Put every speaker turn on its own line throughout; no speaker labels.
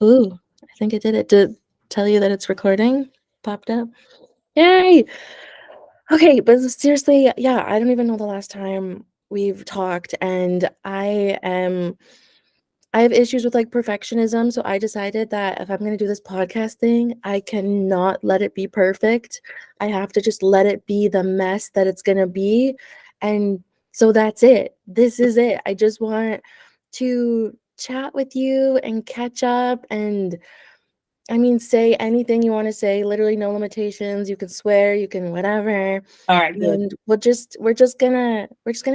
Ooh, I think I did it. Did it tell you that it's recording? Popped up. Yay! Okay, but seriously, yeah, I don't even know the last time we've talked, and I have issues with like perfectionism, so I decided that if I'm gonna do this podcast thing, I cannot let it be perfect. I have to just let it be the mess that it's gonna be. And so that's it. This is it. I just want to chat with you and catch up and I mean say anything you want to say, literally no limitations. You can swear, you can whatever.
All right, good.
And we're just gonna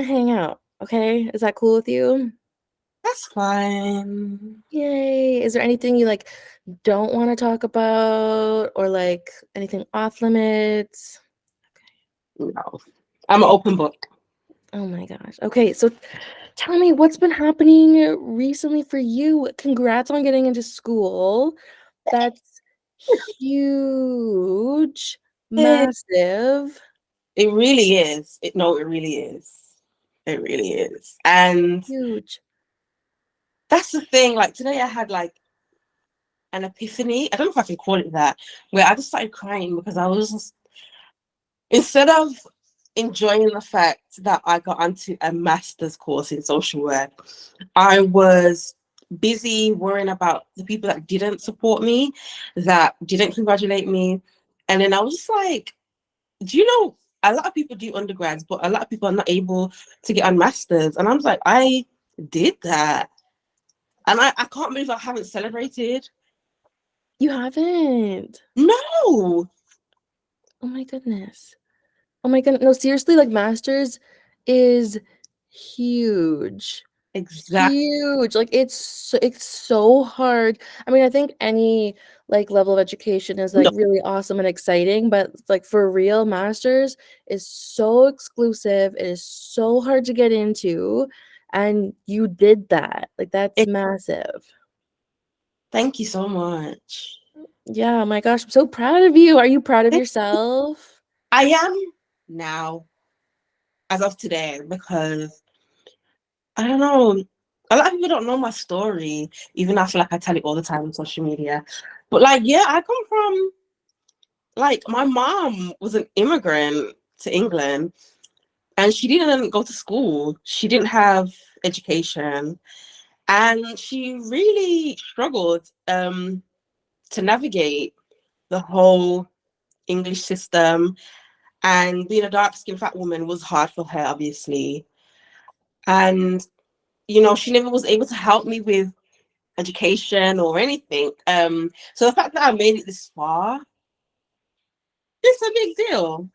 hang out. Okay? Is that cool with you?
That's fine.
Yay. Is there anything you like don't want to talk about or like anything off limits?
No, I'm an open book.
Oh my gosh. Okay, so tell me what's been happening recently for you. Congrats on getting into school. That's huge,
It,
massive,
it really is. It really is. It really is. And
huge.
that's the thing. Like today, I had like an epiphany. I don't know if I can call it that, where I just started crying because I was just, instead of enjoying the fact that I got onto a master's course in social work, I was busy worrying about the people that didn't support me, that didn't congratulate me. And then I was just like, do you know, a lot of people do undergrads, but a lot of people are not able to get on masters. And I was like, I did that. And I can't believe I haven't celebrated.
You haven't.
No,
Oh my goodness. Oh my goodness. No, seriously, like masters is huge.
exactly.
Huge. Like it's so hard. I mean, I think any like level of education is like
No,
really awesome and exciting, but like for real, masters is so exclusive. It is so hard to get into, and you did that. Like that's
it,
massive.
thank you so much.
Yeah, my gosh, I'm so proud of you. Are you proud of yourself?
I am now, as of today, because I don't know. A lot of people don't know my story, even though I feel like I tell it all the time on social media. But like, yeah, I come from like my mom was an immigrant to England, and she didn't go to school. She didn't have education, and she really struggled to navigate the whole English system. And being a dark skinned fat woman was hard for her, obviously. And she never was able to help me with education or anything. So the fact that I made it this far, it's a big deal.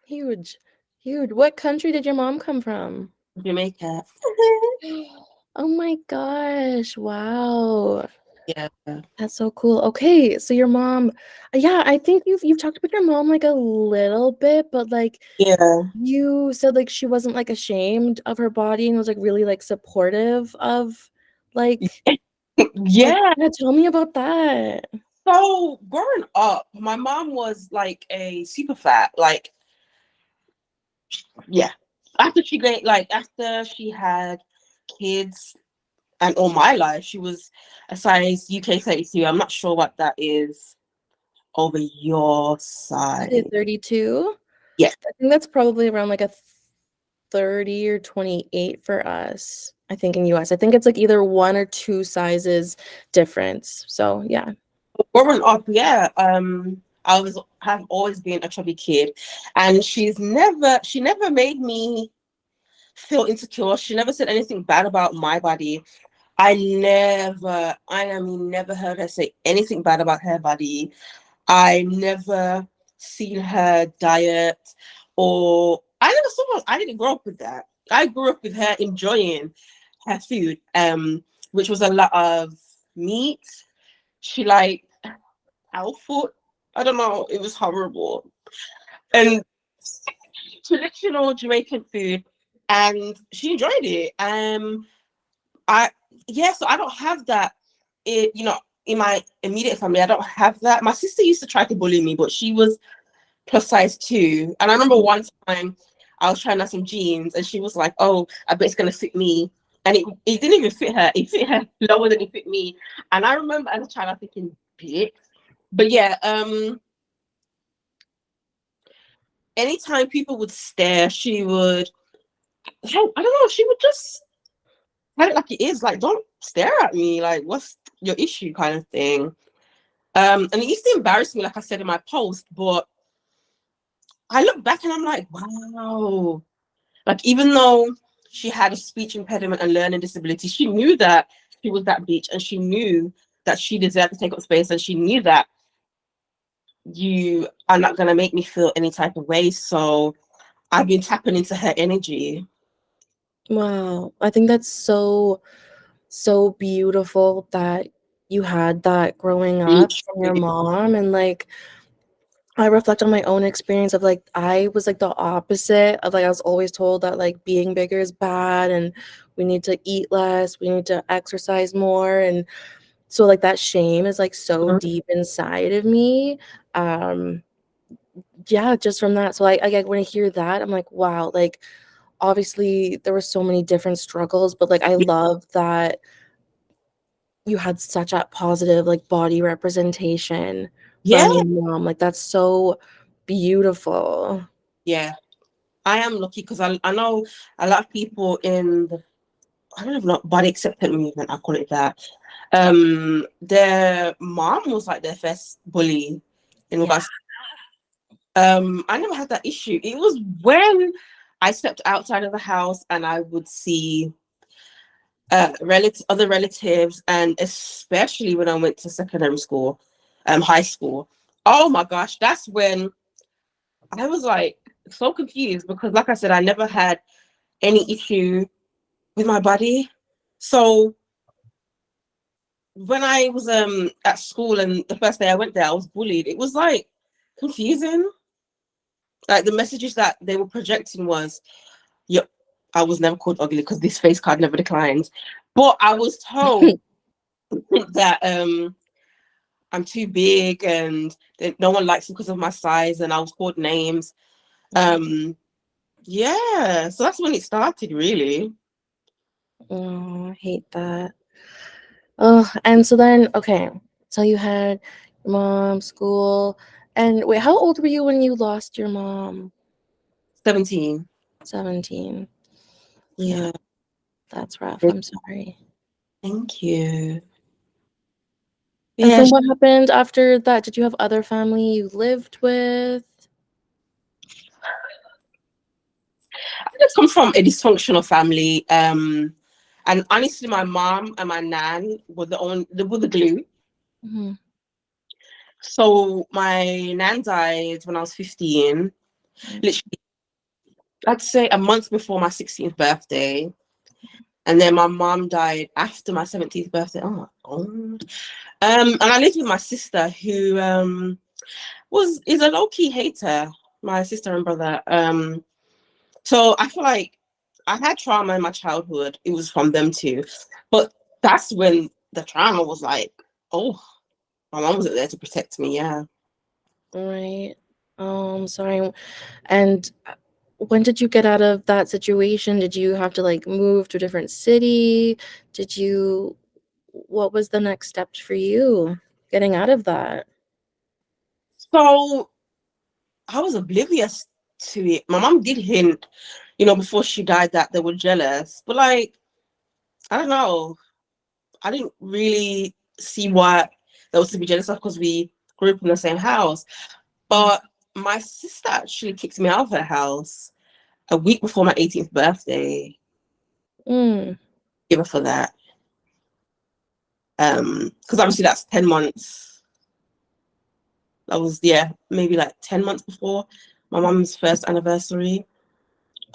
Huge. Huge. What country did your mom come from?
Jamaica.
Oh my gosh. Wow.
Yeah.
That's so cool. Okay, so your mom yeah, I think you've talked about your mom, like, a little bit, but, like,
Yeah.
you said, like, she wasn't, like, ashamed of her body and was, like, really, like, supportive of, like
Yeah.
yeah, tell me about that.
So growing up, my mom was like a super fat. Like, yeah. After she had kids and all my life, she was a size UK 32. I'm not sure what that is over your
You say
side.
32?
Yeah.
I think that's probably around, like, a 30 or 28 for us, I think, in US. I think it's, like, either 1 or 2 sizes difference, so, yeah.
Growing up, yeah, have always been a chubby kid, and she never made me feel insecure. She never said anything bad about my body. I mean, never heard her say anything bad about her body. I never seen her diet, or I didn't grow up with that. I grew up with her enjoying her food, which was a lot of meat. She like cow foot. I don't know. It was horrible. And traditional Jamaican food, and she enjoyed it. I yeah, so I don't have that. In my immediate family, I don't have that. My sister used to try to bully me, but she was plus size two. And I remember one time I was trying on some jeans, and she was like, "Oh, I bet it's gonna fit me." and it didn't even fit her. It fit her lower than it fit me. And I remember as a child, I thinking, bitch. But yeah, anytime people would stare, she would, I don't know, she would just tell it like it is. Like, don't stare at me. Like, what's your issue, kind of thing. And it used to embarrass me, like I said in my post, but I look back and I'm like, wow. Like, even though she had a speech impediment and learning disability, she knew that she was that bitch, and she knew that she deserved to take up space, and she knew that you are not going to make me feel any type of way. So I've been tapping into her energy.
Wow. I think that's so, so beautiful that you had that growing up from your mom. And like, I reflect on my own experience of like, I was like the opposite of like, I was always told that like being bigger is bad and we need to eat less, we need to exercise more. And so like that shame is like so deep inside of me. Um, yeah, just from that. So I like when I hear that, I'm like, wow, like obviously there were so many different struggles, but like I love that you had such a positive like body representation
Yeah,
from your mom. Like that's so beautiful.
yeah. I am lucky because I know a lot of people in the, I don't know, body acceptance movement, I call it that. Their mom was like their first bully in
Yeah.
regards. I never had that issue. It was when I stepped outside of the house and I would see other relatives, and especially when I went to secondary school, high school. Oh my gosh, that's when I was like so confused because, like I said, I never had any issue with my body. So when I was at school and the first day I went there, I was bullied. It was like confusing. Like the messages that they were projecting was, "Yep, I was never called ugly because this face card never declines." But I was told that I'm too big and that no one likes me because of my size, and I was called names. Um, yeah, so that's when it started, really.
Oh, I hate that. Oh, and so then okay, so you had your mom, school, and wait, how old were you when you lost your mom?
17.
17. Yeah,
Yeah,
that's rough. I'm sorry.
thank you.
And
Yeah,
so what happened after that? Did you have other family you lived with?
I just come from a dysfunctional family. And honestly, my mom and my nan were they were the glue.
Mhm.
So my nan died when I was 15, literally, I'd say a month before my 16th birthday. And then my mom died after my 17th birthday. Oh my God. And I lived with my sister who is a low-key hater, my sister and brother. So I feel like I had trauma in my childhood. It was from them too. But that's when the trauma was like, oh, my mom wasn't there to protect me. Yeah.
Right. Sorry. And when did you get out of that situation? Did you have to like move to a different city? Did you, what was the next steps for you getting out of that?
So I was oblivious to it. My mom did hint, before she died that they were jealous. But like, I don't know. I didn't really see what there was to be jealous of because we grew up in the same house. But my sister actually kicked me out of her house a week before my 18th birthday.
Mm,
Give her for that. Because obviously that's 10 months. That was, yeah, maybe like 10 months before my mum's first anniversary.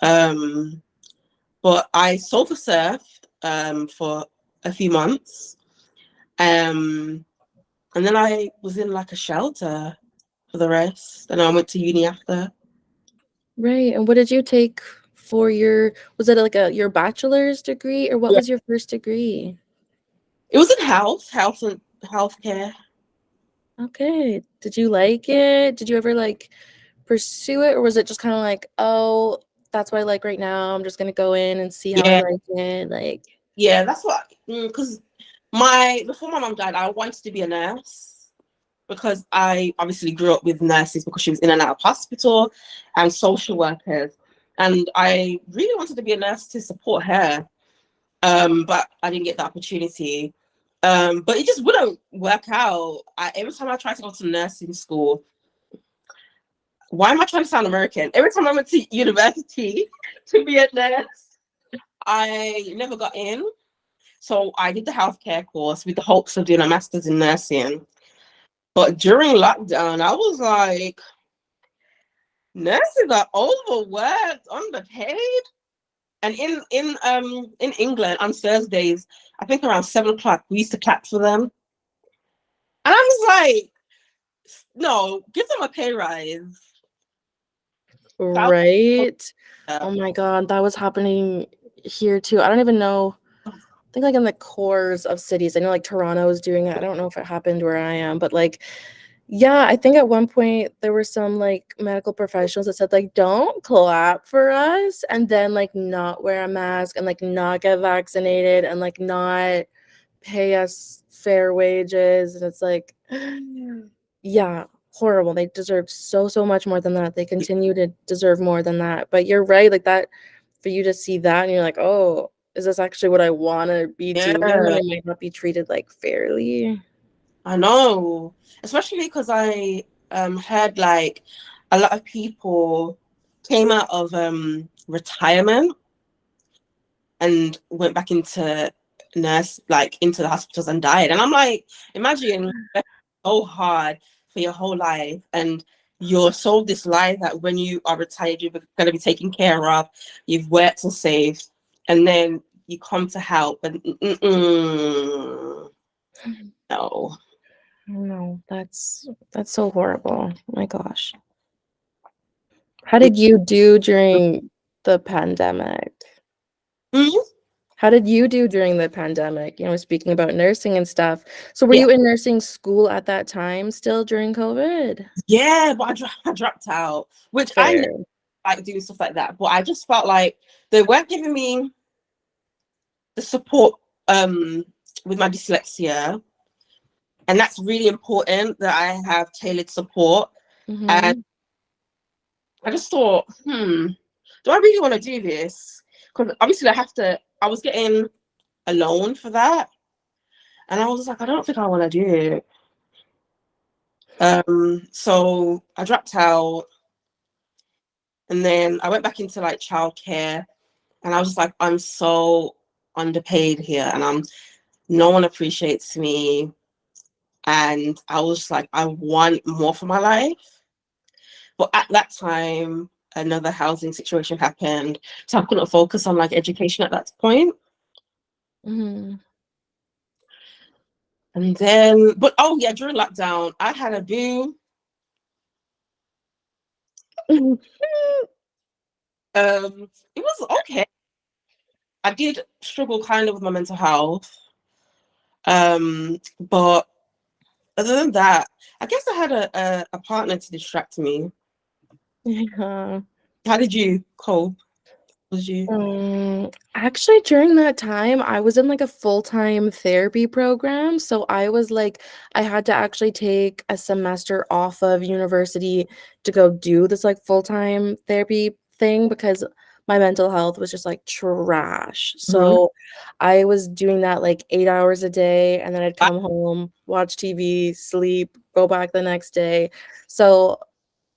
Um, but I sofa surfed for a few months. Um, and then I was in like a shelter for the rest. And I went to uni after.
right. And what did you take for your, was it like your bachelor's degree or what
Yeah.
was your first degree?
It was in health and healthcare.
Okay. Did you like it? Did you ever like pursue it or was it just kind of like, oh, that's what I like right now. I'm just gonna go in and see how I
Yeah,
like it. Like,
Yeah, that's what, because my before my mom died, I wanted to be a nurse because I obviously grew up with nurses because she was in and out of hospital and social workers. And I really wanted to be a nurse to support her. But I didn't get the opportunity. But it just wouldn't work out. Every time I tried to go to nursing school, why am I trying to sound American? Every time I went to university to be a nurse, I never got in. So I did the healthcare course with the hopes of doing a master's in nursing. But during lockdown, I was like, nurses are overworked, underpaid. And in England on Thursdays, I think around 7 o'clock, we used to clap for them. And I was like, no, give them a pay rise. So
Right?
I
Oh my God, that was happening here too. I don't even know. I think like in the cores of cities. I know like Toronto is doing it. I don't know if it happened where I am, but like, yeah, I think at one point there were some like medical professionals that said like, don't clap for us, and then like not wear a mask and like not get vaccinated and like not pay us fair wages. And it's like, yeah, horrible. They deserve so, so much more than that. They continue to deserve more than that. But you're right, like that, for you to see that and you're like, oh, is this actually what I want to be doing when
yeah,
I might not be treated like fairly?
I know. Especially because I heard like a lot of people came out of retirement and went back into nurse, like into the hospitals and died. And I'm like, imagine so hard for your whole life and you're sold this lie that when you are retired you're going to be taken care of, you've worked and saved, and then you come to help and no.
No, that's so horrible. Oh my gosh. How did you do during the pandemic?
Mm-hmm.
How did you do during the pandemic? You know, speaking about nursing and stuff. So were
Yeah,
you in nursing school at that time still during COVID?
yeah, but I dropped out, which I never
Fair.
like doing stuff like that, but I just felt like they weren't giving me the support with my dyslexia, and that's really important that I have tailored support. And
Mhm.
I just thought, do I really want to do this? Because obviously I was getting a loan for that. And I was like, I don't think I want to do it. So I dropped out and then I went back into like childcare, and I was just like, I'm so underpaid here and no one appreciates me. And I was like, I want more for my life. But at that time, another housing situation happened. So I couldn't focus on like education at that point.
Mhm.
And then, but oh yeah, during lockdown, I had a boo. It was okay. I did struggle kind of with my mental health. But other than that, I guess I had a partner to distract me.
Yeah.
How did you cope? Was you?
Actually, during that time, I was in like a full-time therapy program. So I was like, I had to actually take a semester off of university to go do this like full-time therapy thing because my mental health was just like trash.
Mhm.
So I was doing that like 8 hours a day, and then I'd come home, watch TV, sleep, go back the next day. So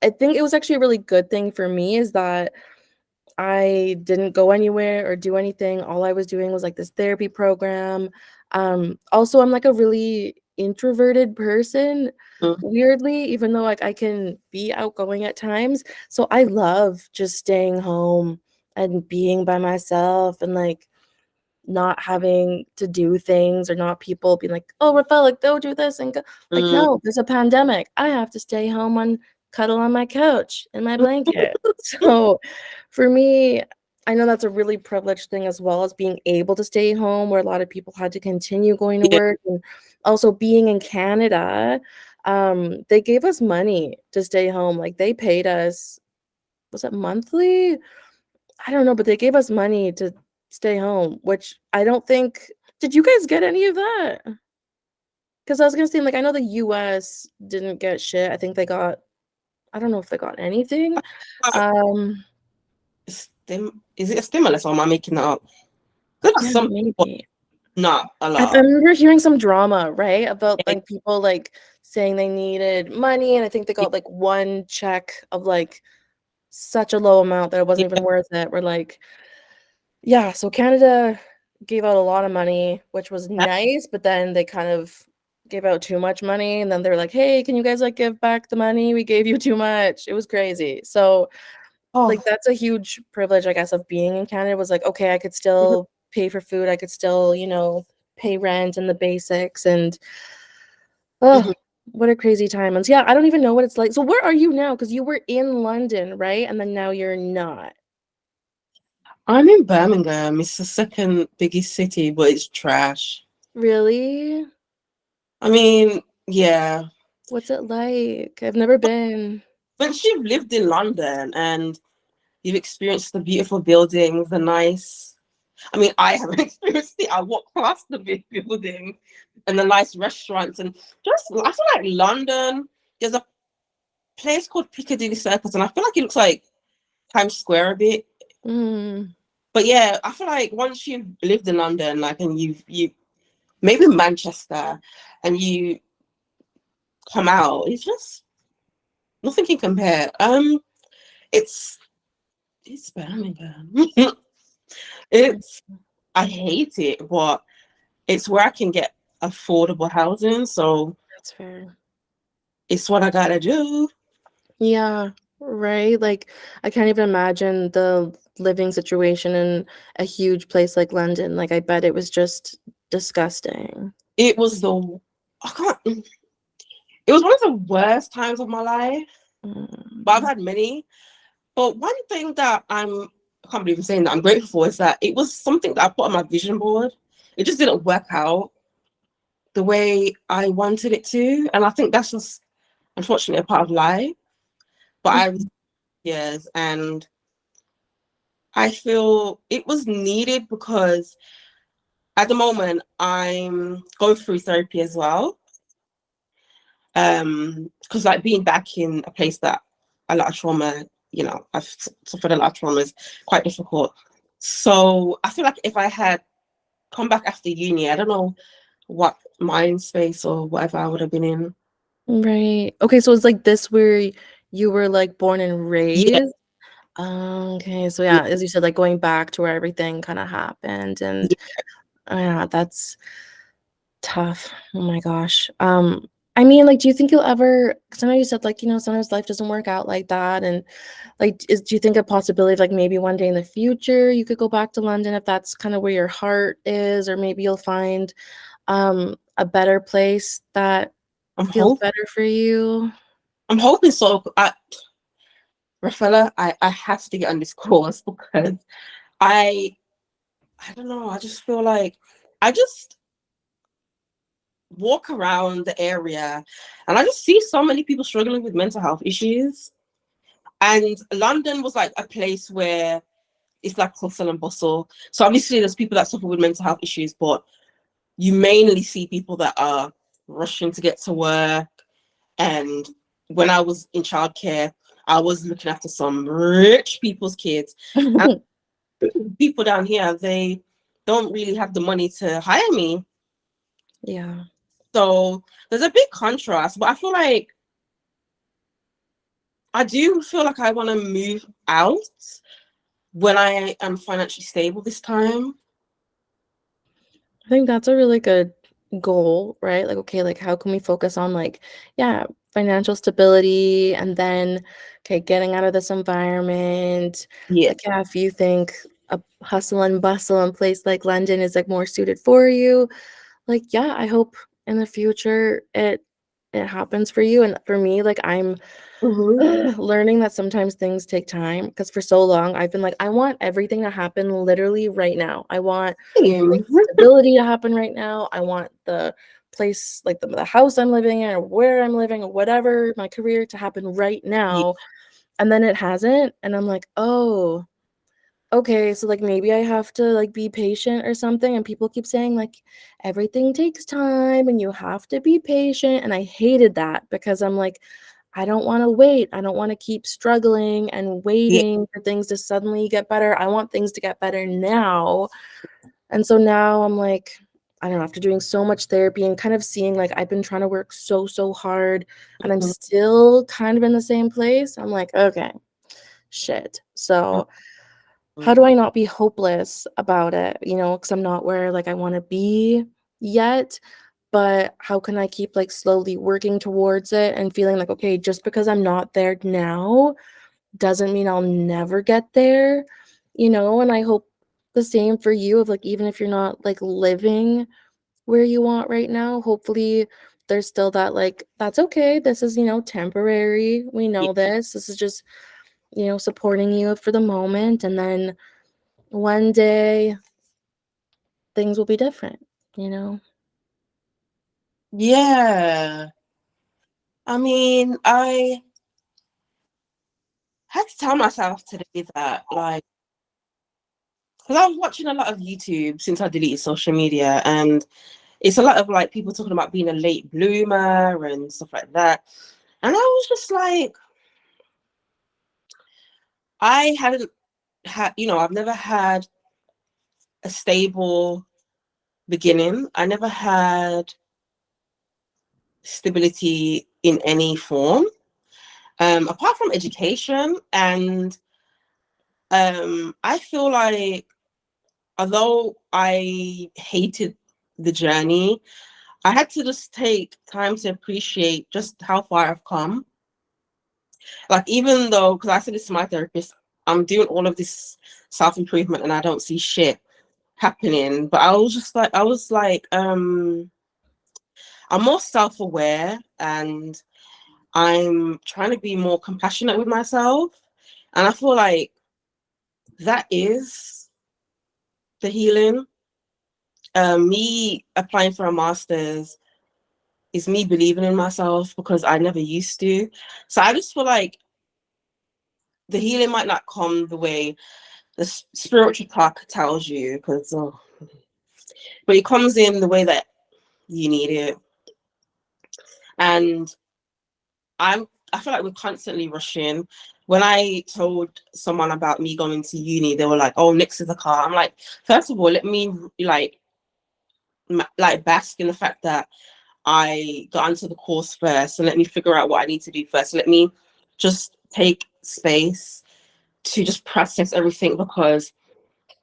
I think it was actually a really good thing for me is that I didn't go anywhere or do anything. All I was doing was like this therapy program. Also, I'm like a really introverted person,
Mhm.
weirdly, even though like I can be outgoing at times. So I love just staying home and being by myself and like not having to do things or not people being like, "Oh, Rafael, like go do this and go." Like,
Mm.
no, there's a pandemic. I have to stay home and cuddle on my couch in my blanket. So for me, I know that's a really privileged thing as well as being able to stay home where a lot of people had to continue going to
Yeah.
work, and also being in Canada, they gave us money to stay home. Like they paid us, was it monthly? I don't know, but they gave us money to stay home, which I don't think. Did you guys get any of that? Because I was gonna say, like, I know the US didn't get shit. I think they got, I don't know if they got anything.
Uh,
Um,
is it a stimulus or am I making that up? Good for
yeah,
some people,
maybe.
not a
I
lot.
remember hearing some drama, right? About like people like saying they needed money, and I think they got like one check of like such a low amount that it wasn't even worth it. We're like, yeah, so Canada gave out a lot of money, which was nice, but then they kind of gave out too much money, and then they're like, "Hey, can you guys like give back the money? We gave you too much." It was crazy. So, like
Oh,
that's a huge privilege, I guess, of being in Canada was like, okay, I could
mhm,
still pay for food, I could still, pay rent and the basics and oh,
mhm.
what a crazy time. And so, yeah, I don't even know what it's like. So where are you now? Because you were in London, right? And then now you're not.
I'm in Birmingham. It's the second biggest city, but it's trash.
Really?
I mean, yeah.
What's it like? I've never been.
Once you've lived in London and you've experienced the beautiful buildings, the nice. I mean, I haven't experienced it. I walk past the big buildings and the nice restaurants, and just I feel like London. There's a place called Piccadilly Circus, and I feel like it looks like Times Square a bit.
Mm,
But yeah, I feel like once you've lived in London, like, and you maybe Manchester, and you come out, it's just nothing can compare. It's it's Birmingham. It's I hate it, but it's where I can get affordable housing, so
that's fair.
it's what I gotta do.
Yeah, right? Like, I can't even imagine the living situation in a huge place like London. Like, I bet it was just disgusting.
It was the I can't. It was one of the worst times of my life, but I've
Mm.
had many. But one thing that I can't believe I'm saying that I'm grateful for is that it was something that I put on my vision board. It just didn't work out the way I wanted it to, and I think that's just unfortunately a part of life. But I was years, and I feel it was needed because at the moment I'm going through therapy as well. Because like being back in a place that a lot of trauma, I've suffered a lot of trauma is quite difficult. So I feel like if I had come back after uni, I don't know what mind space or whatever I would have been in.
Right. Okay, so it's like this where you were like born and
Yeah,
raised. Okay, so
yeah,
yeah, as you said, like going back to where everything kind of happened, and yeah, that's tough. Oh my gosh. I mean, like, do you think you'll ever? Because I know you said like, sometimes life doesn't work out like that, and like, do you think a possibility of like maybe one day in the future you could go back to London if that's kind of where your heart is, or maybe you'll find a better place that
I'm
feels
hoping.
better for you?
I'm hoping so. Rafaela, I have to get on this course because I I don't know. I just feel like I just walk around the area and I just see so many people struggling with mental health issues. And London was like a place where it's like hustle and bustle. So obviously there's people that suffer with mental health issues, but you mainly see people that are rushing to get to work. And when I was in childcare, I was looking after some rich people's kids. And people down here, they don't really have the money to hire me.
Yeah.
So there's a big contrast, but I feel like I do feel like I want to move out when I am financially stable this time.
I think that's a really good goal, right? Like, okay, like how can we focus on like, yeah, financial stability and then okay, getting out of this environment.
Yeah.
Like, yeah, if you think a hustle and bustle in place like London is like more suited for you, like, yeah, I hope in the future it happens for you. And for me, like I'm
Mm-hmm.
learning that sometimes things take time because for so long I've been like, I want everything to happen literally right now. I want like stability to happen right now. I want the place, like the house I'm living in or where I'm living or whatever, my career to happen right
Yeah.
now. And then it hasn't. And I'm like, oh, okay, so like maybe I have to like be patient or something. And people keep saying like everything takes time and you have to be patient. And I hated that because I'm like, I don't want to wait. I don't want to keep struggling and
Yeah.
waiting for things to suddenly get better. I want things to get better now. And so now I'm like, I don't know, after doing so much therapy and kind of seeing like I've been trying to work so, so hard and I'm still kind of in the same place. I'm like, okay, shit. So how do I not be hopeless about it? You know, because I'm not where like I want to be yet. But how can I keep like slowly working towards it and feeling like, okay, just because I'm not there now doesn't mean I'll never get there, you know? And I hope the same for you of like, even if you're not like living where you want right now, hopefully there's still that like, that's okay. This is, you know, temporary. We
Yeah.
know this. This is just, you know, supporting you for the moment. And then one day things will be different, you know?
Yeah. I mean, I had to tell myself today that, like, because I was watching a lot of YouTube since I deleted social media, and it's a lot of like people talking about being a late bloomer and stuff like that. And I was just like, I hadn't had, I've never had a stable beginning. I never had stability in any form, apart from education. And I feel like, although I hated the journey, I had to just take time to appreciate just how far I've come. Like, even though, because I said this to my therapist, I'm doing all of this self improvement and I don't see shit happening. But I was like, I'm more self aware and I'm trying to be more compassionate with myself. And I feel like that is the healing. Me applying for a master's is me believing in myself because I never used to. So I just feel like the healing might not come the way the spiritual talk tells you, because, but it comes in the way that you need it. And I feel like we're constantly rushing. When I told someone about me going to uni, they were like, "Oh, next is a car." I'm like, first of all, let me like bask in the fact that I got onto the course first, and let me figure out what I need to do first. Let me just take space to just process everything, because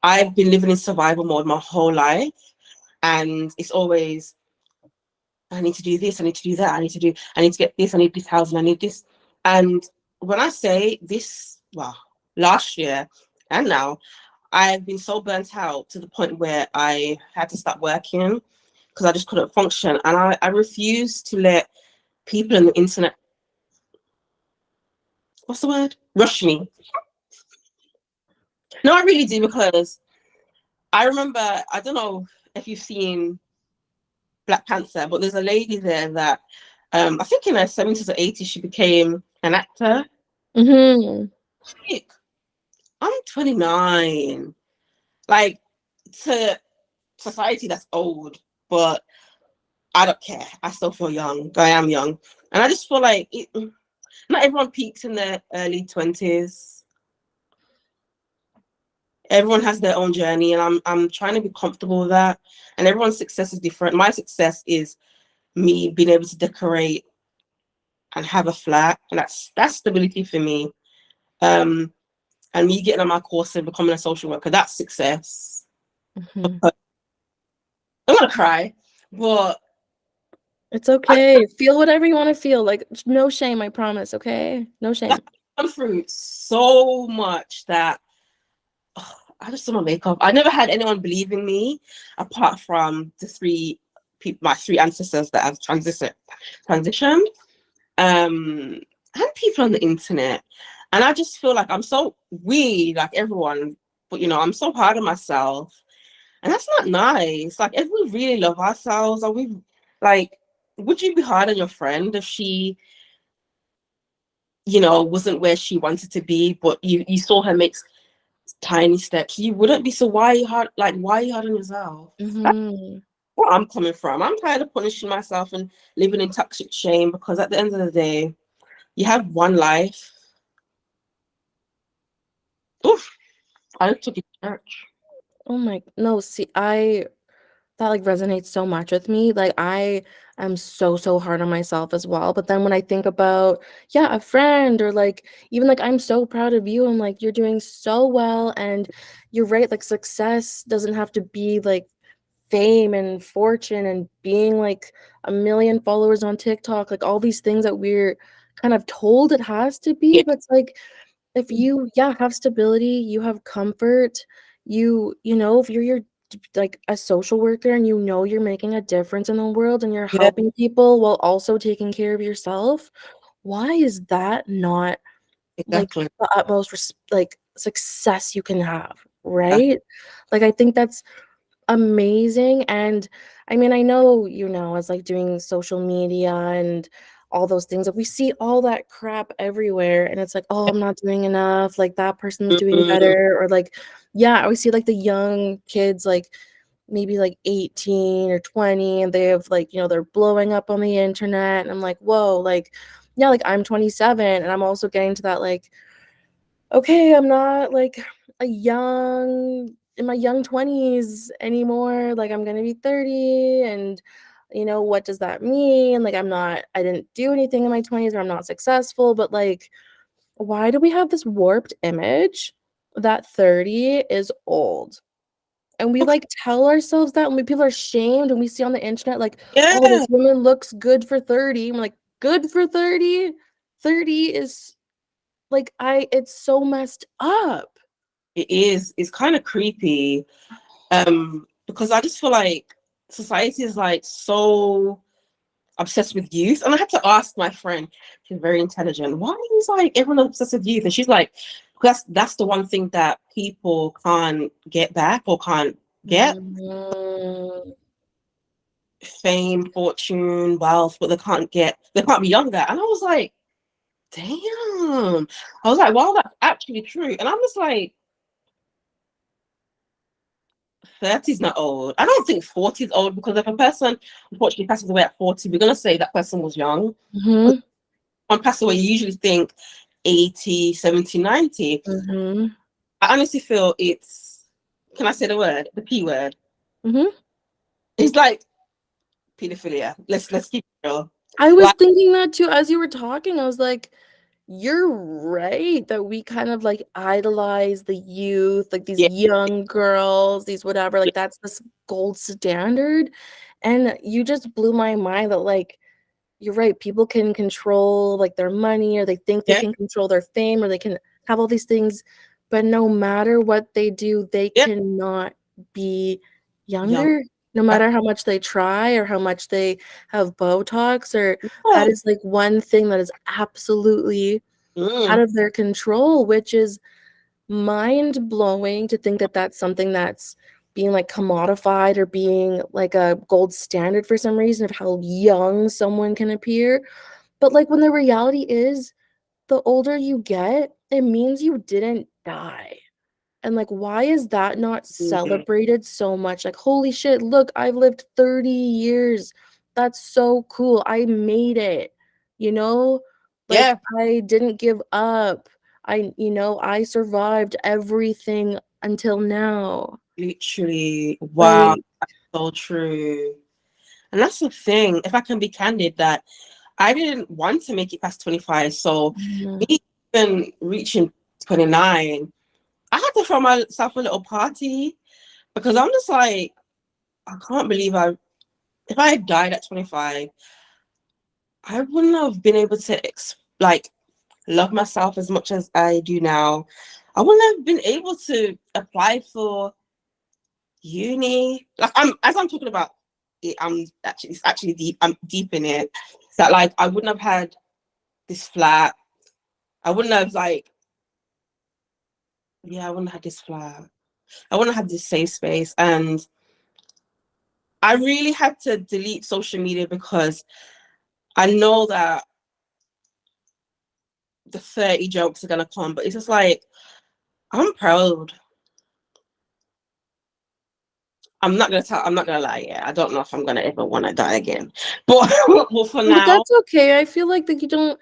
I've been living in survival mode my whole life, and it's always, I need to do this, I need to do that, I need to get this, I need this house, and I need this. And when I say this, well, last year and now, I've been so burnt out to the point where I had to start working because I just couldn't function. And I refuse to let people on the internet, what's the word? Rush me. No, I really do, because I remember, I don't know if you've seen Black Panther, but there's a lady there that, I think in her 70s or 80s, she became an actor.
Mhm.
Like, I'm 29. Like, to society, that's old, but I don't care. I still feel young. I am young. And I just feel like not everyone peaks in their early 20s. Everyone has their own journey, and I'm trying to be comfortable with that. And everyone's success is different. My success is me being able to decorate and have a flat, and that's stability for me. Um, and me getting on my course and becoming a social worker, that's success.
Mhm.
I'm gonna cry, but
It's
I've
okay. Feel whatever you wanna feel, like, no shame, I promise, okay? No shame.
gone through so much that, I just don't want to make up. I never had anyone believe in me apart from the three people, my three ancestors that have transitioned, and people on the internet. And I just feel like I'm so weird, like everyone, but I'm so hard on myself, and that's not nice. Like, if we really love ourselves, are we like? Would you be hard on your friend if she, wasn't where she wanted to be, but you saw her make tiny steps. You wouldn't be, so why are you hard, like why are you hard on yourself? That's
Mm-hmm.
where I'm coming from. I'm tired of punishing myself and living in toxic shame, because at the end of the day, you have one life. Oof, I took it to church.
Oh my, no, see, that like resonates so much with me. Like I am so hard on myself as well. But then when I think about, yeah, a friend or like even like I'm so proud of you and like you're doing so well and you're right, like success doesn't have to be like fame and fortune and being like a million followers on TikTok, like all these things that we're kind of told it has to be.
Yeah,
But it's like if you, yeah, have stability, you have comfort, you know, if you're like a social worker and you know you're making a difference in the world and you're
yeah,
helping people while also taking care of yourself, why is that not like
exactly.
the utmost like success you can have,
That,
right? Like I think that's amazing. And I mean, I know, you know, as like doing social media and all those things, like we see all that crap everywhere and it's like, oh, I'm not doing enough, like that person's doing
mm,
better, or like, yeah, we see like the young kids like maybe like 18 or 20 and they have like, you know, they're blowing up on the internet and I'm like, whoa, like yeah, like I'm 27 and I'm also getting to that like, okay, I'm not like a young in my young 20s anymore. Like I'm going to be 30 and you know, what does that mean? Like I didn't do anything in my 20s or I'm not successful, but like why do we have this warped image that 30 is old? And we like tell ourselves that and we people are shamed and we see on the internet like, oh,
yeah,
this woman looks good for 30. I'm like, good for 30? 30 is like it's so messed up.
it is. It's kind of creepy. Because I just feel like society is like so obsessed with youth. And I had to ask my friend, she's very intelligent, why is like everyone obsessed with youth? And she's like, that's the one thing that people can't get back or can't get.
Mhm.
Fame, fortune, wealth, but they can't be younger. And I was like, damn. I was like, wow, that's actually true. And I'm just like, 30 is not old. I don't think 40 is old, because if a person unfortunately passes away at 40, we're gonna say that person was young. Because
Mhm.
when pass away, you usually think 80, 70, 90.
Mhm.
I honestly feel it's, can I say the word? The P word.
Mhm.
It's like pedophilia. Let's keep it real.
I was
Like,
thinking that too as you were talking. I was like, you're right that we kind of like idolize the youth, like these
yeah,
young girls, these whatever, like that's this gold standard. And you just blew my mind that like you're right, people can control like their money or they think they
yeah,
can control their fame or they can have all these things, but no matter what they do, they
yeah,
cannot be
young.
younger. No matter how much they try or how much they have Botox, or that
Yeah.
is like one thing that is absolutely out
Mm,
of their control, which is mind blowing to think that that's something that's being like commodified or being like a gold standard for some reason of how young someone can appear. But like when the reality is, the older you get, it means you didn't die. And like, why is that not
mm,
celebrated so much? Like, holy shit, look, I've lived 30 years. That's so cool. I made it. You know, like
yeah,
I didn't give up. I survived everything until now.
literally. Wow,
Like,
so true. And that's the thing, if I can be candid, that I didn't want to make it past 25. So
mhm,
me even reaching 29, I had to throw myself a little party, because I'm just like, I can't believe if I had died at 25, I wouldn't have been able to like love myself as much as I do now. I wouldn't have been able to apply for uni. Like as I'm talking about it, it's actually deep. I'm deep in it. That like I wouldn't have had this flat. I wouldn't have like, yeah, I wouldn't have had this flat. I wouldn't have had this safe space. And I really had to delete social media, because I know that the 30 jokes are gonna come, but it's just like, I'm proud. I'm not gonna lie. Yeah, I don't know if I'm gonna ever want to die again. But well, for
But
now,
that's okay. I feel like that you don't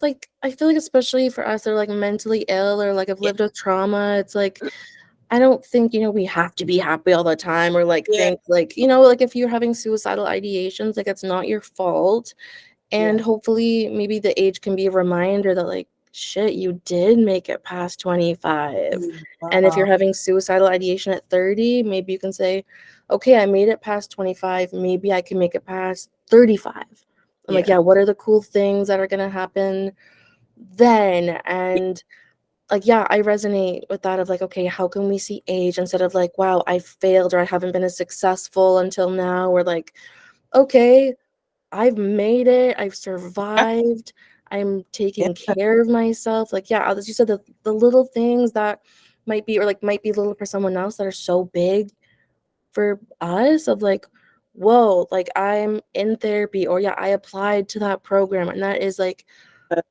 like I feel like especially for us that are like mentally ill or like have
yeah,
lived with trauma, it's like I don't think, we have to be happy all the time or like
yeah,
think like, like if you're having suicidal ideations, like it's not your fault. And
yeah,
hopefully maybe the age can be a reminder that like shit, you did make it past 25. And if you're
wow,
having suicidal ideation at 30, maybe you can say, okay, I made it past 25. Maybe I can make it past 35. I'm like,
yeah,
yeah, what are the cool things that are going to happen then? And like, yeah, I resonate with that of like, okay, how can we see age instead of like, wow, I failed or I haven't been as successful until now? Or like, okay, I've made it, I've survived, I'm
yeah,
taking care of myself. Like, yeah, as you said, the little things that might be little for someone else that are so big for us of like, whoa, like I'm in therapy, or yeah, I applied to that program, and that is like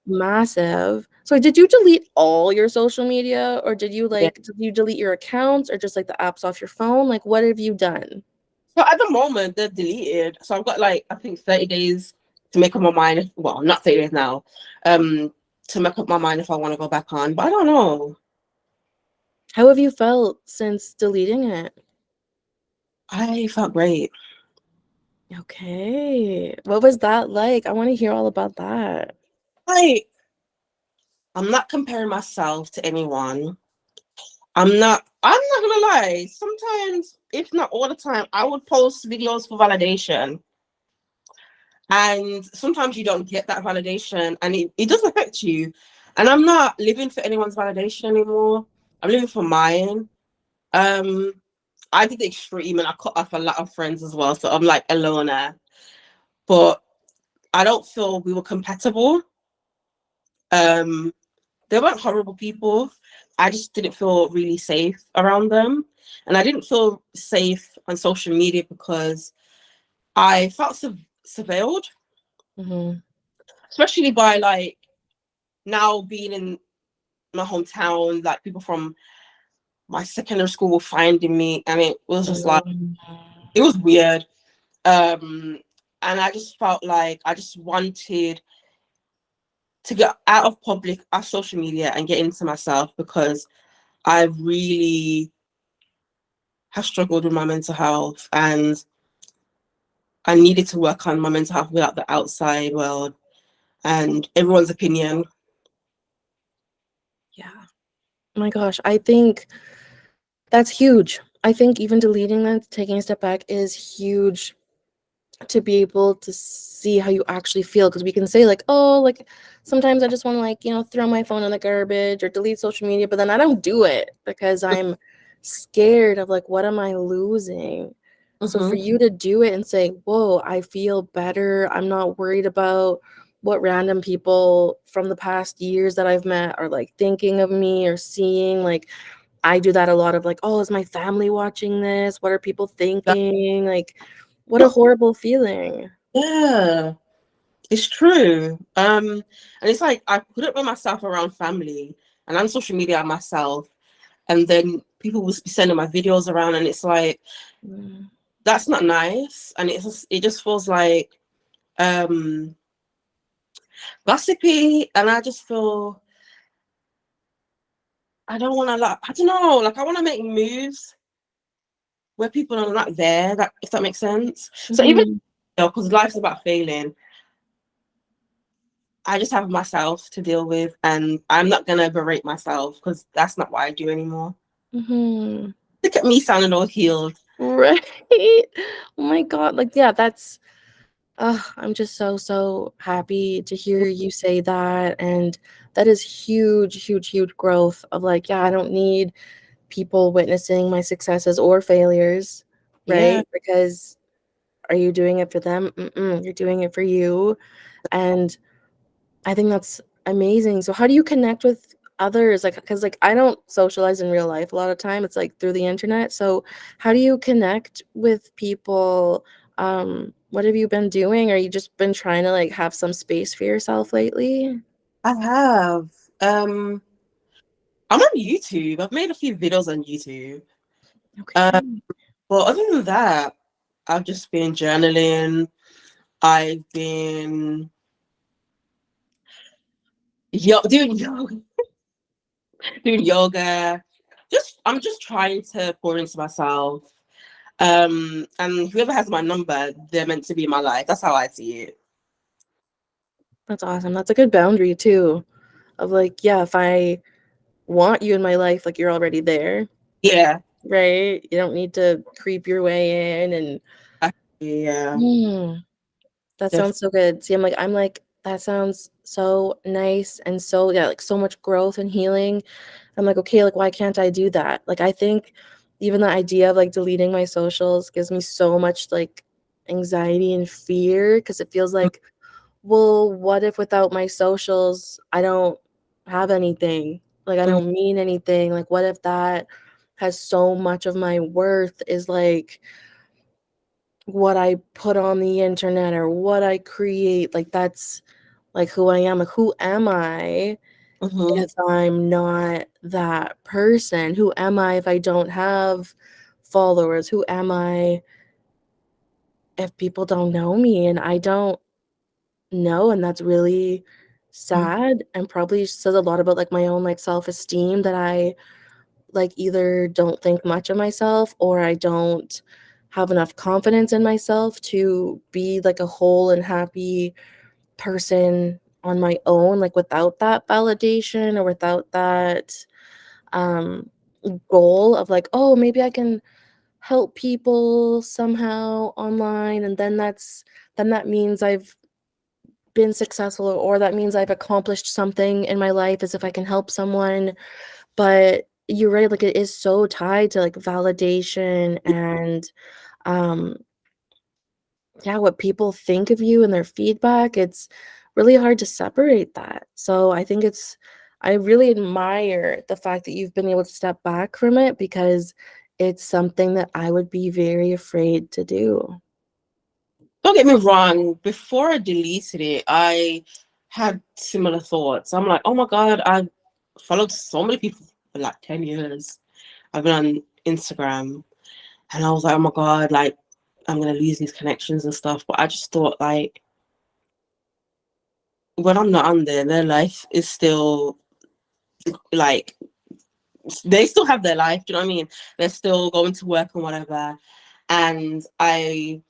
massive. So did you delete all your social media, or
yeah.
did you delete your accounts or just like the apps off your phone? Like what have you done?
So at the moment they're deleted. So I've got like I think 30 days to make up my mind. Well, not 30 days now. To make up my mind if I want to go back on. But I don't know.
How have you felt since deleting it?
I felt great.
Okay. What was that like? I want to hear all about that.
Like I'm not comparing myself to anyone. I'm not gonna lie. Sometimes, if not all the time, I would post videos for validation. And sometimes you don't get that validation and it does affect you. And I'm not living for anyone's validation anymore. I'm living for mine. Um, I did the extreme and I cut off a lot of friends as well. So I'm like a loner. But I don't feel we were compatible. Um, they weren't horrible people. I just didn't feel really safe around them. And I didn't feel safe on social media because I felt surveilled,
Hmm.
especially by like now being in my hometown, like people from my secondary school were finding me. And it was just like,
Um,
it was weird. And I just felt like I just wanted to get out of public, out of social media and get into myself because I really have struggled with my mental health and I needed to work on my mental health without the outside world and everyone's opinion.
yeah. Oh my gosh. I think that's huge. I think even deleting that, taking a step back is huge to be able to see how you actually feel, because we can say like, oh, like sometimes I just want to like, throw my phone in the garbage or delete social media, but then I don't do it because I'm scared of like what am I losing. So for
Mm-hmm.
you to do it and say, whoa, I feel better, I'm not worried about what random people from the past years that I've met are like thinking of me or seeing, like I do that a lot of like, oh, is my family watching this? What are people thinking? Like, what a horrible feeling.
Yeah, it's true. And it's like I put it with myself around family and on social media myself, and then people will be sending my videos around, and it's like
Mm,
that's not nice, and it just feels like um gossipy, and I just feel I don't want to like I don't know, like I want to make moves where people are not there. That if that makes sense. So even
mhm,
because life's about failing, I just have myself to deal with, and I'm not gonna berate myself because that's not what I do anymore.
mhm.
Look at me sounding all healed.
Right. Oh my God. Like, yeah, that's, I'm just so, so happy to hear you say that. And that is huge, huge, huge growth of like, yeah, I don't need people witnessing my successes or failures,
Yeah,
right? Because are you doing it for them? You're doing it for you. And I think that's amazing. So how do you connect with others? Like, because like I don't socialize in real life a lot of time. It's like through the internet. So how do you connect with people? What have you been doing? Or you just been trying to like have some space for yourself lately?
I have. Um, I'm on YouTube. I've made a few videos on YouTube. Um,
Okay.
But other than that, I've just been journaling. I've been doing yoga, doing yoga. I'm just trying to pour into myself. And whoever has my number, they're meant to be in my life. That's how I see it.
That's awesome. That's a good boundary too. Of like, yeah, if I want you in my life, like you're already there,
Yeah.
right? You don't need to creep your way in and
Yeah.
that
Def-
sounds so good. See, I'm like, that sounds so nice and so yeah, like so much growth and healing. I'm like, okay, like why can't I do that? Like I think even the idea of like deleting my socials gives me so much like anxiety and fear because it feels like, well, what if without my socials I don't have anything? Like I
mm,
don't mean anything. Like what if that has so much of my worth is like what I put on the internet or what I create, like that's like who I am. Like who am I
mhm,
if I'm not that person? Who am I if I don't have followers? Who am I if people don't know me and I don't know? And that's really
mhm,
sad and probably says a lot about like my own like self-esteem that I like either don't think much of myself or I don't have enough confidence in myself to be like a whole and happy person on my own, like without that validation or without that um goal of like, oh, maybe I can help people somehow online and then that means I've been successful or that means I've accomplished something in my life as if I can help someone. But you're right, like, it is so tied to, like, validation and, um, yeah, what people think of you and their feedback, it's really hard to separate that. So I really admire the fact that you've been able to step back from it because it's something that I would be very afraid to do.
Don't get me wrong. Before I deleted it, I had similar thoughts. I'm like, oh my God, I followed so many people for like 10 years. I've been on Instagram and I was like, oh my God, like I'm gonna lose these connections and stuff. But I just thought like when I'm not on there, their life is still like they still have their life, do you know what I mean? They're still going to work and whatever. And I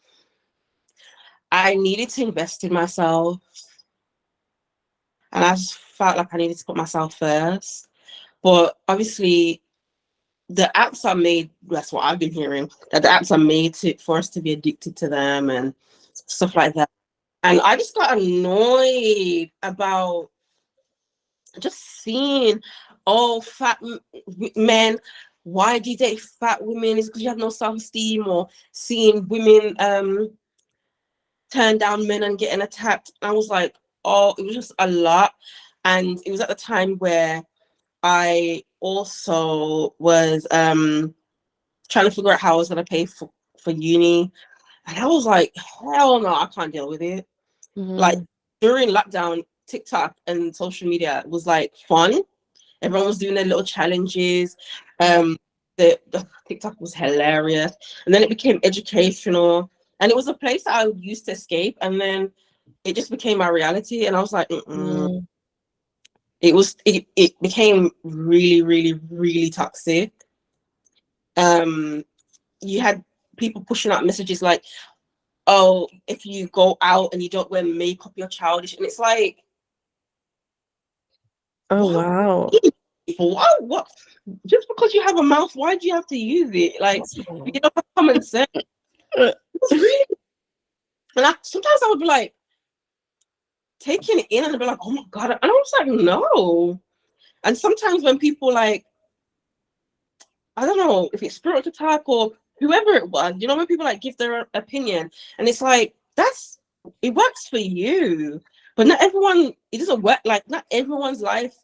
needed to invest in myself and I just felt like I needed to put myself first. But obviously the apps are made, that's what I've been hearing, that the apps are made for us to be addicted to them and stuff like that. And I just got annoyed about just seeing oh men, why do you date fat women? Is it because you have no self-esteem? Or seeing women turn down men and getting attacked. I was like, oh, it was just a lot. And it was at the time where I also was trying to figure out how I was gonna pay for uni. And I was like, hell no, I can't deal with it. Like
Mhm.
during lockdown, TikTok and social media was like fun. Everyone was doing their little challenges. Um, the TikTok was hilarious, and then it became educational, and it was a place that I used to escape, and then it just became my reality, and I was like, mm-mm.
Mm.
It became really, really, really toxic. Um, you had people pushing out messages like, "Oh, if you go out and you don't wear makeup, you're childish," and it's like,
Oh,
what?
wow.
What? Just because you have a mouth, why do you have to use it? Like, you don't have common sense. It was really, and sometimes I would be like taking it in and I'd be like, oh my God. And I was like, no. And sometimes when people like, I don't know if it's spiritual attack or whoever it was, you know, when people like give their opinion and it's like, it works for you. But not everyone, it doesn't work. Like, not everyone's life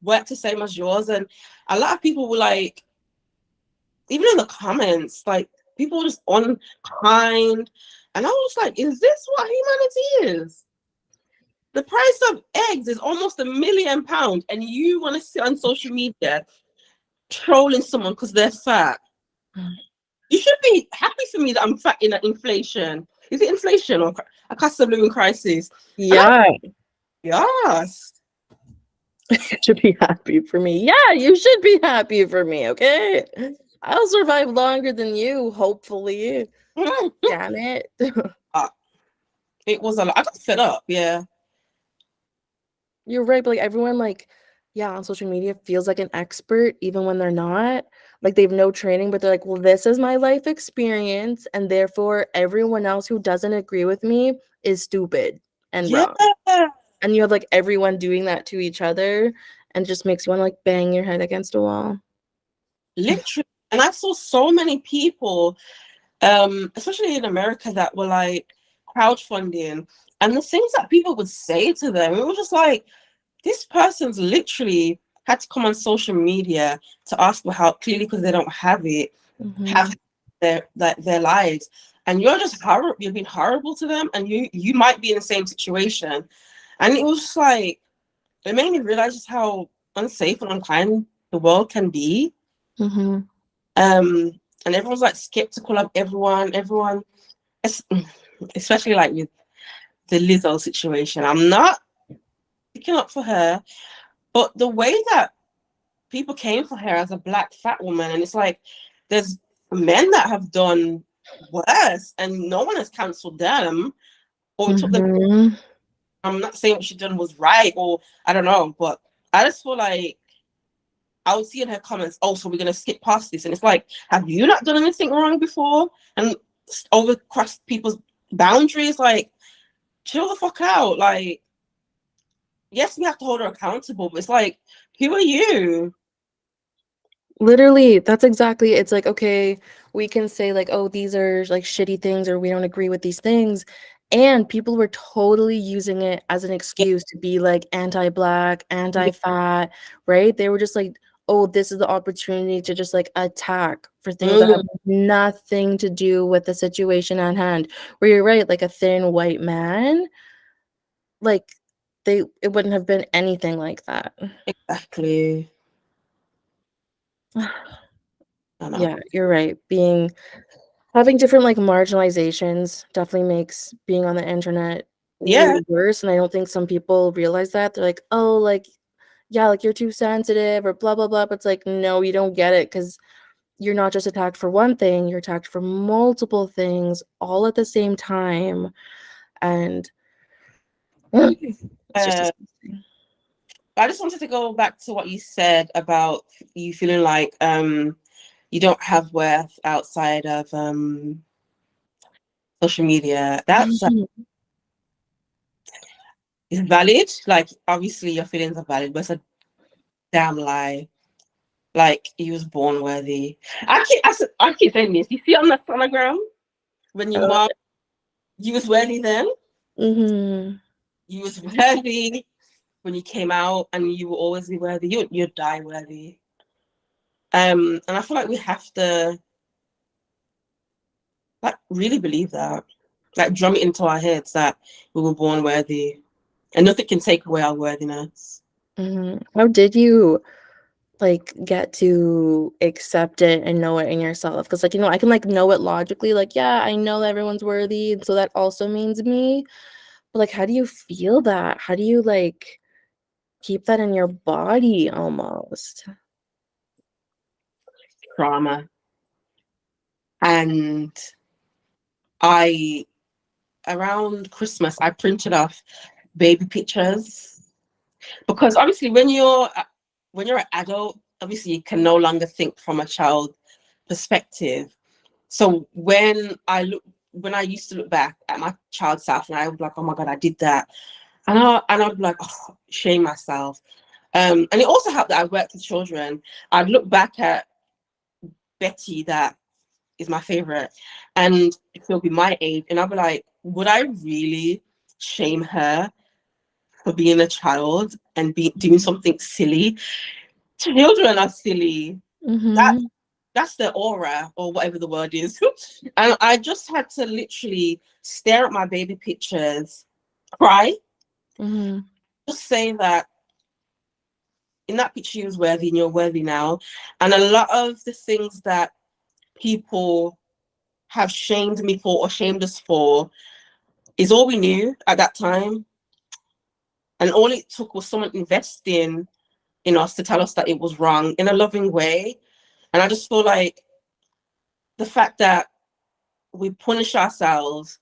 works the same as yours. And a lot of people were like, even in the comments, like people were just unkind. And I was like, is this what humanity is? The price of eggs is almost £1 million, and you want to sit on social media trolling someone because they're fat. You should be happy for me that I'm fat in inflation. Is it inflation or a cost of living crisis? And I'm
Yeah,
yes.
you should be happy for me. Yeah, you should be happy for me, okay? I'll survive longer than you, hopefully. Damn it.
Uh, it was a lot. I got fed up. Yeah.
You're right, but like everyone like yeah, on social media feels like an expert even when they're not. Like they have no training, but they're like, "Well, this is my life experience and therefore everyone else who doesn't agree with me is stupid and
Yeah.
wrong." And you have like everyone doing that to each other and just makes you want to like bang your head against a wall.
Literally. And I saw so many people, especially in America, that were like crowdfunding, and the things that people would say to them, it was just like, this person's literally had to come on social media to ask for help, clearly because they don't have it, have
Mhm.
their lives, and you're just horrible. You're being horrible to them, and you might be in the same situation. And it was just like, it made me realize just how unsafe and unkind the world can be.
Mhm.
And everyone's like skeptical of everyone, especially like with the Lizzo situation. I'm not picking up for her, but the way that people came for her as a black fat woman, and it's like there's men that have done worse, and no one has cancelled them or took them.
Mhm.
I'm not saying what she done was right, or I don't know, but I just feel like I would see in her comments, "Oh, so we're gonna skip past this," and it's like, have you not done anything wrong before and overcrossed people's boundaries? Like, chill the fuck out. Like, yes, we have to hold her accountable, but it's like, who are you?
Literally, that's exactly it's like, okay, we can say like, "Oh, these are like shitty things," or "We don't agree with these things." And people were totally using it as an
Yeah,
excuse to be like anti-black,
yeah,
anti-fat, right? They were just like, "Oh, this is the opportunity to just like attack for things that
mm,
have nothing to do with the situation at hand." Where you're right, like a thin white man, like it wouldn't have been anything like that.
exactly. I know.
Yeah, you're right. Having different, like, marginalizations definitely makes being on the internet way
Yeah,
worse, and I don't think some people realize that. They're like, "Oh, like, yeah, like, you're too sensitive or blah, blah, blah," but it's like, "No, you don't get it because 'cause you're not just attacked for one thing, you're attacked for multiple things all at the same time," and it's just
uh,
disgusting.
I just wanted to go back to what you said about you feeling like you don't have worth outside of social media. That's is valid. Like, obviously your feelings are valid, but it's a damn lie. Like, he was born worthy. I keep saying this. You see on the sonogram when your
Oh,
mom, you was worthy then.
mhm,
You was worthy when you came out, and you will always be worthy. You die worthy. And I feel like we have to like really believe that, like drum it into our heads that we were born worthy, and nothing can take away our worthiness.
mhm. How did you like, get to accept it and know it in yourself? Because like, I can, like, know it logically, like, "Yeah, I know that everyone's worthy, and so that also means me." But, like, how do you feel that? How do you, like, keep that in your body almost?
Trauma. And I around Christmas I printed off baby pictures, because obviously when you're an adult, obviously you can no longer think from a child perspective. So when I used to look back at my child self, and I would be like, oh my god, I did that, and I'd be like, oh, shame myself. And it also helped that I worked with children. I'd look back at Betty, that is my favorite, and she'll be my age, and I'll be like, would I really shame her for being a child and be doing something silly? Children are silly. That
Mhm,
that's the aura or whatever the word is. And I just had to literally stare at my baby pictures, cry,
mhm,
just say that in that picture you was worthy and you're worthy now. And a lot of the things that people have shamed me for or shamed us for is all we knew at that time. And all it took was someone investing in us to tell us that it was wrong in a loving way. And I just feel like the fact that we punish ourselves,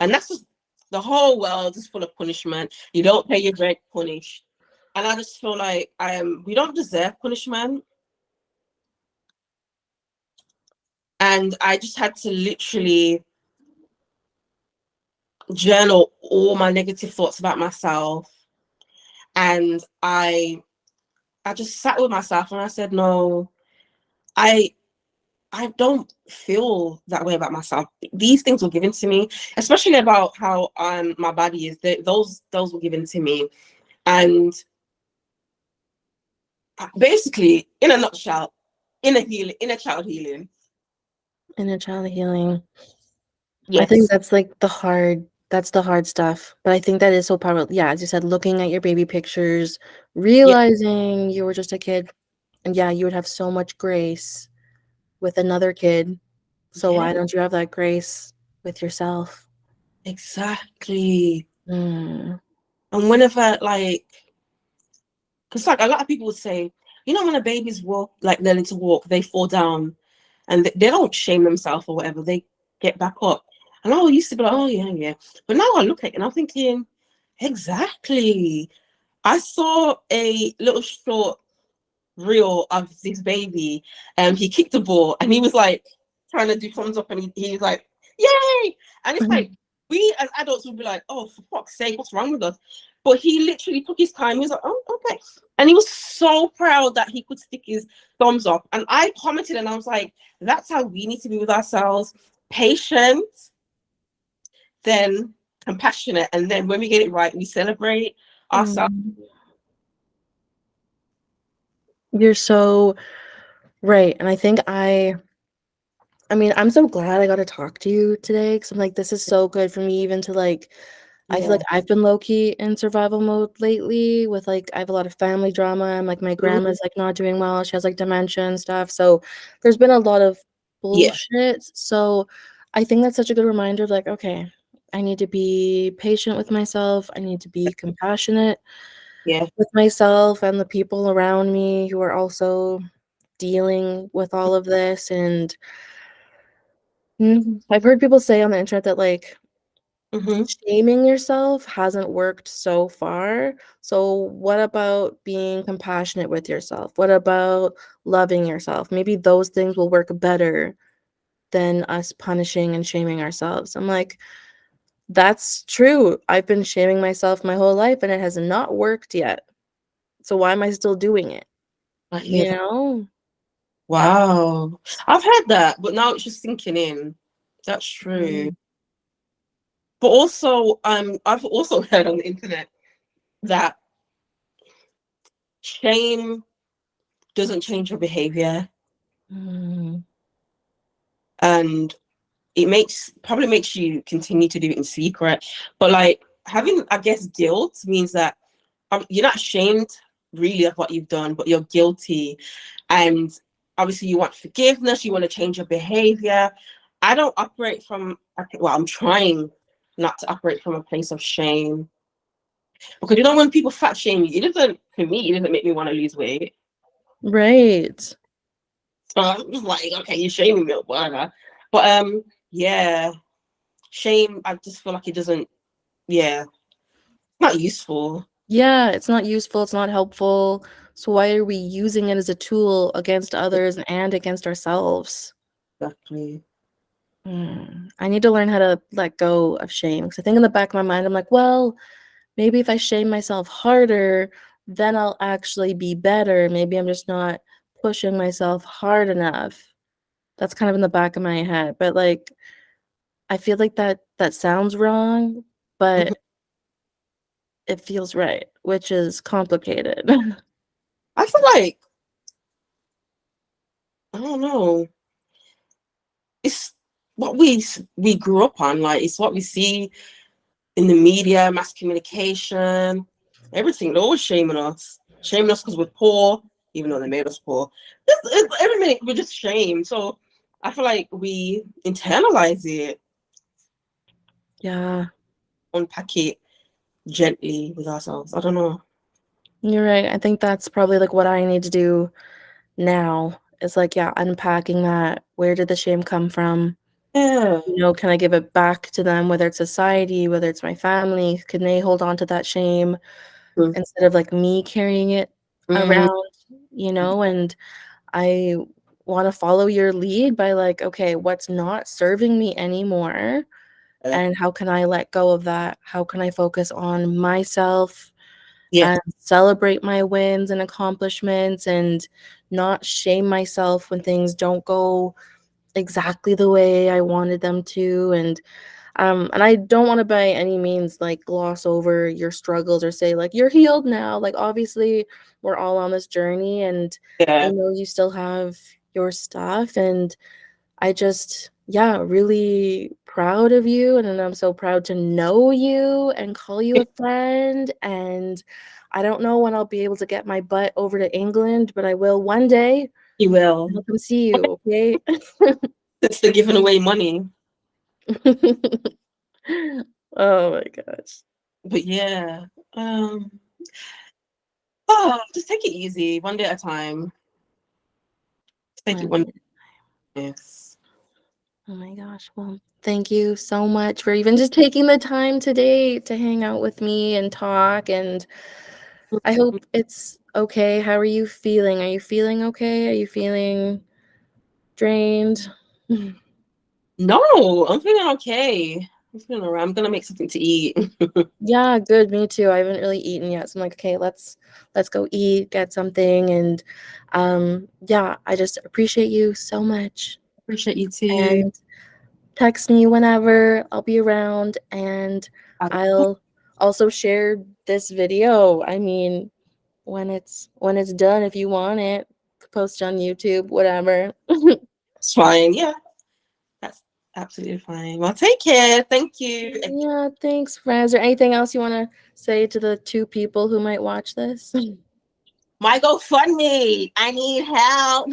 and that's just the whole world is full of punishment. You don't pay your rent, punished. And I just feel like we don't deserve punishment. And I just had to literally journal all my negative thoughts about myself. And I just sat with myself and I said, no, I I don't feel that way about myself. These things were given to me, especially about how my body is. Those were given to me, and basically, in a nutshell, inner child healing.
Inner child healing. I think
Yes.
that's the hard stuff. But I think that is so powerful. Yeah, as you said, looking at your baby pictures,
Yeah.
realizing you were just a kid. And yeah, you would have so much grace with another kid. So
Yeah.
why don't you have that grace with yourself?
Exactly.
Mm.
And whenever because like a lot of people would say, when a baby's walk, like learning to walk, they fall down, and they don't shame themselves or whatever. They get back up. And I used to be like, oh yeah, yeah. But now I look at it and I'm thinking, exactly. I saw a little short reel of this baby, and he kicked the ball, and he was like trying to do thumbs up, and he was like, "Yay!" And it's like we as adults would be like, "Oh, for fuck's sake, what's wrong with us?" But he literally took his time. He was like, "Oh, okay," and he was so proud that he could stick his thumbs up. And I commented, and I was like, "That's how we need to be with ourselves: patient, then compassionate, and then when we get it right, we celebrate ourselves."
Mm. You're so right. And I mean, I'm so glad I got to talk to you today because I'm like, this is so good for me, even to like, I feel like
Yeah.
I've been low key in survival mode lately with like, I have a lot of family drama and like my
Mhm.
grandma's like not doing well. She has like dementia and stuff. So there's been a lot of
Yeah.
bullshit. So I think that's such a good reminder of like, okay, I need to be patient with myself. I need to be compassionate
Yeah.
with myself and the people around me who are also dealing with all of this. And I've heard people say on the internet that like
Hmm.
shaming yourself hasn't worked so far. So what about being compassionate with yourself? What about loving yourself? Maybe those things will work better than us punishing and shaming ourselves. I'm like, that's true. I've been shaming myself my whole life and it has not worked yet. So why am I still doing it?
I hear
You
that.
know?
Wow. I've heard that, but now it's just sinking in. That's true.
Mm.
But also, I've also heard on the internet that shame doesn't change your behavior,
Mm.
and it probably makes you continue to do it in secret. But like having, I guess, guilt means that you're not ashamed really of what you've done, but you're guilty, and obviously you want forgiveness. You want to change your behavior. I don't operate from. Well, I'm trying not to operate from a place of shame, because when people fat shame you, it doesn't, for me, it doesn't make me want to lose weight.
Right.
So I'm just like, okay, you're shaming me or whatever. But yeah, shame. I just feel like it doesn't. Yeah, not useful.
Yeah, it's not useful, it's not helpful. So why are we using it as a tool against others and against ourselves?
Exactly.
I need to learn how to let go of shame. Because I think in the back of my mind, I'm like, well, maybe if I shame myself harder, then I'll actually be better. Maybe I'm just not pushing myself hard enough. That's kind of in the back of my head. But like, I feel like that sounds wrong,
Mhm.
but it feels right, which is complicated.
I feel like, I don't know. It's what we grew up on. Like it's what we see in the media, mass communication, everything. They're always shaming us because we're poor, even though they made us poor. Every minute we're just shamed. So I feel like we internalize it,
Yeah,
unpack it gently with ourselves. I don't know.
you're right. I think that's probably like what I need to do now is like, yeah, unpacking that. Where did the shame come from?
Yeah.
Can I give it back to them, whether it's society, whether it's my family? Can they hold on to that shame
Mm,
instead of like me carrying it
mm,
around, And I want to follow your lead by like, okay, what's not serving me anymore? And how can I let go of that? How can I focus on myself
yeah.
and celebrate my wins and accomplishments and not shame myself when things don't go exactly the way I wanted them to? And I don't want to by any means like gloss over your struggles or say like you're healed now. Like obviously we're all on this journey and I
Yeah.
know you still have your stuff and I just yeah, really proud of you and I'm so proud to know you and call you a friend and I don't know when I'll be able to get my butt over to England, but I will one day.
You will.
I'll come see you, okay?
It's the giving away money.
Oh my gosh.
But yeah. Um, oh, just take it easy, one day at a time. Take it
One
one
day.
day. Yes.
Oh my gosh. Well, thank you so much for even just taking the time today to hang out with me and talk. And I hope it's okay. How are you feeling? Are you feeling okay? Are you feeling drained?
No, I'm feeling okay. I'm feeling alright. I'm gonna make something to eat.
Yeah, good. Me too. I haven't really eaten yet. So I'm like, okay, let's go eat, get something. And yeah, I just appreciate you so much.
Appreciate you too.
And text me whenever. I'll be around and I'll also share this video. I mean, when it's done, if you want it, post on YouTube, whatever.
It's fine. Yeah, that's absolutely fine. Well, take care. Thank you.
Yeah, thanks, friends. Is there anything else you want to say to the two people who might watch this?
My GoFundMe. I need help.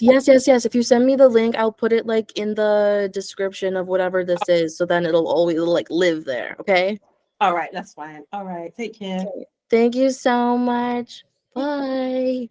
Yes, yes, yes. If you send me the link, I'll put it like in the description of whatever this is, so then it'll like live there. Okay.
All right, that's fine. All right, take care.
Okay. Thank you so much. Bye.